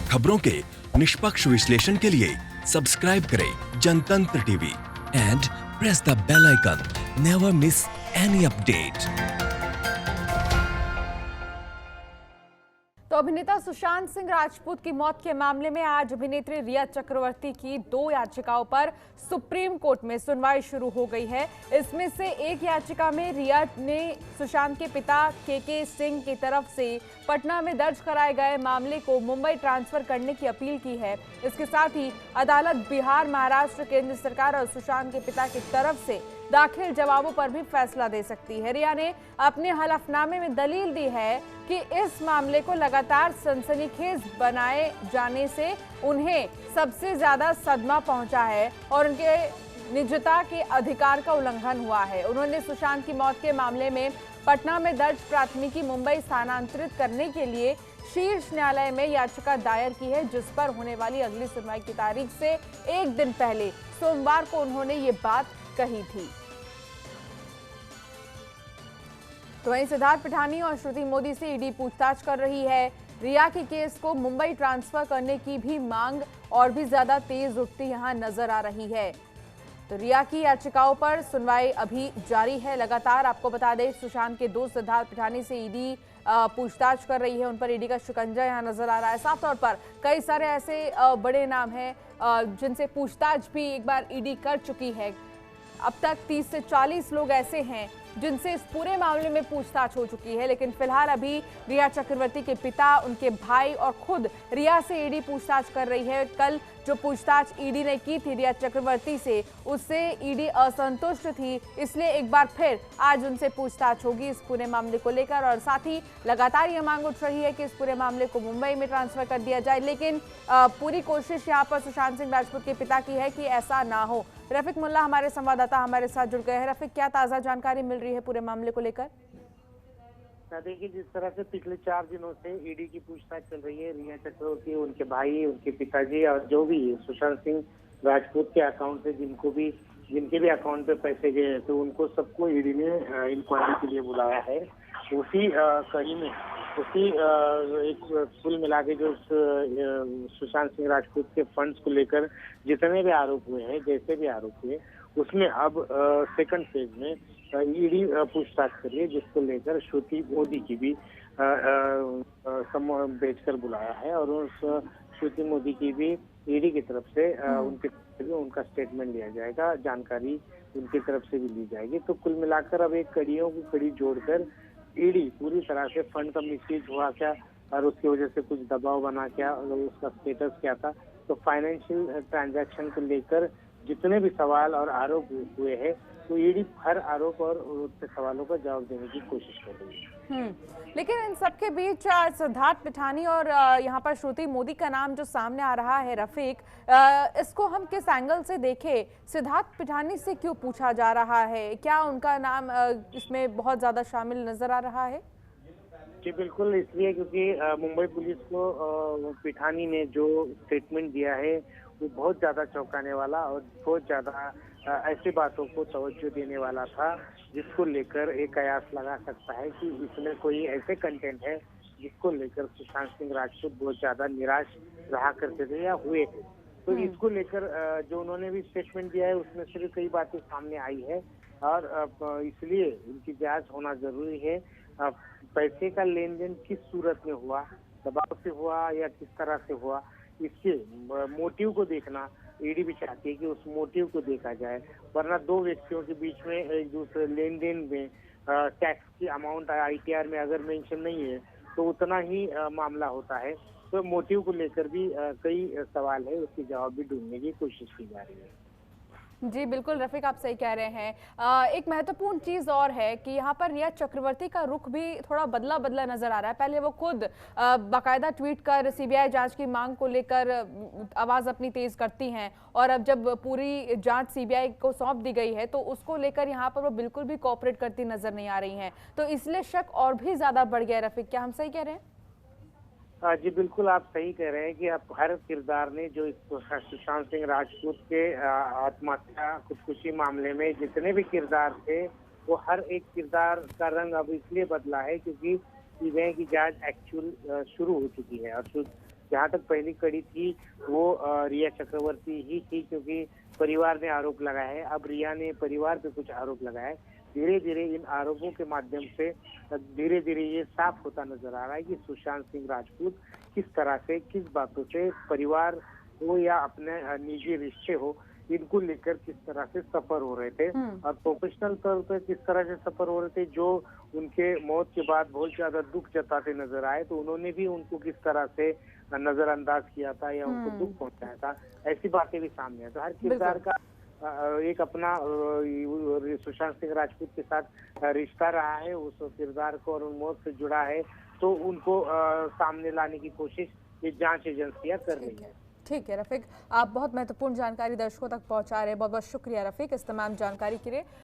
खबरों के निष्पक्ष विश्लेषण के लिए सब्सक्राइब करें Janatantra TV and press the bell icon. Never miss any update. तो अभिनेता सुशांत सिंह राजपूत की मौत के मामले में आज अभिनेत्री रिया चक्रवर्ती की 2 याचिकाओं पर सुप्रीम कोर्ट में सुनवाई शुरू हो गई है। इसमें से एक याचिका में रिया ने सुशांत के पिता के सिंह की तरफ से पटना में दर्ज कराए गए मामले को मुंबई ट्रांसफर करने की अपील की है। इसके साथ ही अदालत बिहार, महाराष्ट्र, केंद्र सरकार और सुशांत के पिता की तरफ से दाखिल जवाबों पर भी फैसला दे सकती है। रिया ने अपने हलफनामे में दलील दी है कि इस मामले को लगातार सनसनीखेज बनाए जाने से उन्हें सबसे ज्यादा सदमा पहुंचा है और उनके निजता के अधिकार का उल्लंघन हुआ है। उन्होंने सुशांत की मौत के मामले में पटना में दर्ज प्राथमिकी मुंबई स्थानांतरित करने के लिए शीर्ष न्यायालय में याचिका दायर की है, जिस पर होने वाली अगली सुनवाई की तारीख से एक दिन पहले सोमवार को उन्होंने ये बात कही थी। तो वहीं सिद्धार्थ पिठानी और श्रुति मोदी से ईडी पूछताछ कर रही है। रिया के केस को मुंबई ट्रांसफर करने की भी मांग और भी ज्यादा तेज उठती यहां नजर आ रही है। तो रिया की याचिकाओं पर सुनवाई अभी जारी है। लगातार आपको बता दें, सुशांत के दोस्त सिद्धार्थ पिठानी से ईडी पूछताछ कर रही है। उन पर ईडी का शिकंजा यहां नजर आ रहा है। साफ तौर पर कई सारे ऐसे बड़े नाम हैं जिनसे पूछताछ भी एक बार ईडी कर चुकी है। अब तक 30 से 40 लोग ऐसे हैं जिनसे इस पूरे मामले में पूछताछ हो चुकी है, लेकिन फिलहाल अभी रिया चक्रवर्ती के पिता, उनके भाई और खुद रिया से ईडी पूछताछ कर रही है। कल जो पूछताछ ईडी ने की थी रिया चक्रवर्ती से, उससे ईडी असंतुष्ट थी, इसलिए एक बार फिर आज उनसे पूछताछ होगी इस पूरे मामले को लेकर। और साथ ही लगातार ये मांग उठ रही है कि इस पूरे मामले को मुंबई में ट्रांसफर कर दिया जाए, लेकिन पूरी कोशिश यहाँ पर सुशांत सिंह राजपूत के पिता की है कि ऐसा ना हो। रफीक मुल्ला हमारे संवाददाता हमारे साथ जुड़ गए हैं। रफीक, क्या ताजा जानकारी मिल रही है पूरे मामले को लेकर? देखिए, जिस तरह से पिछले 4 दिनों से ईडी की पूछताछ चल रही है रिया चक्रवर्ती, उनके भाई, उनके पिताजी और जो भी सुशांत सिंह राजपूत के अकाउंट से जिनके भी अकाउंट पे पैसे गए हैं, तो उनको सबको ईडी ने इंक्वायरी के लिए बुलाया है। उसी कड़ी में एक कुल मिला के जो सुशांत सिंह राजपूत के फंड्स को लेकर जितने भी आरोप हुए हैं, जैसे भी आरोप हुए, उसमें अब सेकंड फेज में ईडी पूछताछ कर रही है, जिसको लेकर श्रुति मोदी की भी भेजकर बुलाया है। और उस श्रुति मोदी की भी ईडी की तरफ से उनका स्टेटमेंट लिया जाएगा, जानकारी उनकी तरफ से भी ली जाएगी। तो कुल मिलाकर अब एक कड़ियों की कड़ी जोड़कर ईडी पूरी तरह से फंड का मिसयूज हुआ क्या और उसकी वजह से कुछ दबाव बना क्या और उसका स्टेटस क्या था, तो फाइनेंशियल ट्रांजैक्शन को लेकर जितने भी सवाल और आरोप हुए हैं, तो ईडी हर आरोप और उसके सवालों का जवाब देने की कोशिश कर रही है। लेकिन इन सबके बीच सिद्धार्थ पिठानी और यहाँ पर श्रुति मोदी का नाम जो सामने आ रहा है, रफीक, इसको हम किस एंगल से देखें? सिद्धार्थ पिठानी से क्यों पूछा जा रहा है? क्या उनका नाम इसमें बहुत ज्यादा शामिल नजर आ रहा है? जी बिल्कुल, इसलिए क्योंकि मुंबई पुलिस को पिठानी ने जो स्टेटमेंट दिया है वो बहुत ज्यादा चौंकाने वाला और बहुत ज्यादा ऐसी बातों को तवज्जो देने वाला था, जिसको लेकर एक कयास लगा सकता है कि इसमें कोई ऐसे कंटेंट है जिसको लेकर सुशांत सिंह राजपूत बहुत ज्यादा निराश रहा करते थे या हुए थे। तो इसको लेकर जो उन्होंने भी स्टेटमेंट दिया है उसमें से भी कई बातें सामने आई है और इसलिए इनकी जांच होना जरूरी है। पैसे का लेन देन किस सूरत में हुआ, दबाव से हुआ या किस तरह से हुआ, इसके मोटिव को देखना ईडी भी चाहती है कि उस मोटिव को देखा जाए, वरना 2 व्यक्तियों के बीच में एक दूसरे लेन देन में टैक्स की अमाउंट आईटीआर में अगर मेंशन नहीं है तो उतना ही मामला होता है। तो मोटिव को लेकर भी कई सवाल है, उसके जवाब भी ढूंढने की कोशिश की जा रही है। जी बिल्कुल रफीक, आप सही कह रहे हैं। एक महत्वपूर्ण चीज़ और है कि यहाँ पर रिया चक्रवर्ती का रुख भी थोड़ा बदला बदला नजर आ रहा है। पहले वो खुद बाकायदा ट्वीट कर सीबीआई जांच की मांग को लेकर आवाज़ अपनी तेज करती हैं, और अब जब पूरी जांच सीबीआई को सौंप दी गई है तो उसको लेकर यहाँ पर वो बिल्कुल भी कोऑपरेट करती नजर नहीं आ रही हैं। तो इसलिए शक और भी ज़्यादा बढ़ गया। रफीक, क्या हम सही कह रहे हैं? जी बिल्कुल, आप सही कह रहे हैं कि आप हर किरदार ने जो सुशांत सिंह राजपूत के आत्महत्या खुदकुशी मामले में जितने भी किरदार थे, वो हर एक किरदार का रंग अब इसलिए बदला है क्योंकि सीबीआई की जांच एक्चुअल शुरू हो चुकी है और जहाँ तक पहली कड़ी थी वो रिया चक्रवर्ती ही थी, क्योंकि परिवार ने आरोप लगाया है। अब रिया ने परिवार पे कुछ आरोप लगाया है। धीरे धीरे इन आरोपों के माध्यम से धीरे धीरे ये साफ होता नजर आ रहा है कि सुशांत सिंह राजपूत किस तरह से, किस बातों से परिवार हो या अपने निजी रिश्ते हो, इनको लेकर किस तरह से सफर हो रहे थे और प्रोफेशनल तौर पर किस तरह से सफर हो रहे थे। जो उनके मौत के बाद बहुत ज्यादा दुख जताते नजर आए, तो उन्होंने भी उनको किस तरह से नजरअंदाज किया था या उनको दुख पहुंचाया था, ऐसी बातें भी सामने है। तो हर किरदार का एक अपना सुशांत सिंह राजपूत के साथ रिश्ता रहा है, उस किरदार को और उन मौत से जुड़ा है, तो उनको सामने लाने की कोशिश ये जांच एजेंसियां कर रही है। ठीक है रफीक, आप बहुत महत्वपूर्ण जानकारी दर्शकों तक पहुंचा रहे हैं। बहुत बहुत शुक्रिया रफीक इस तमाम जानकारी के लिए।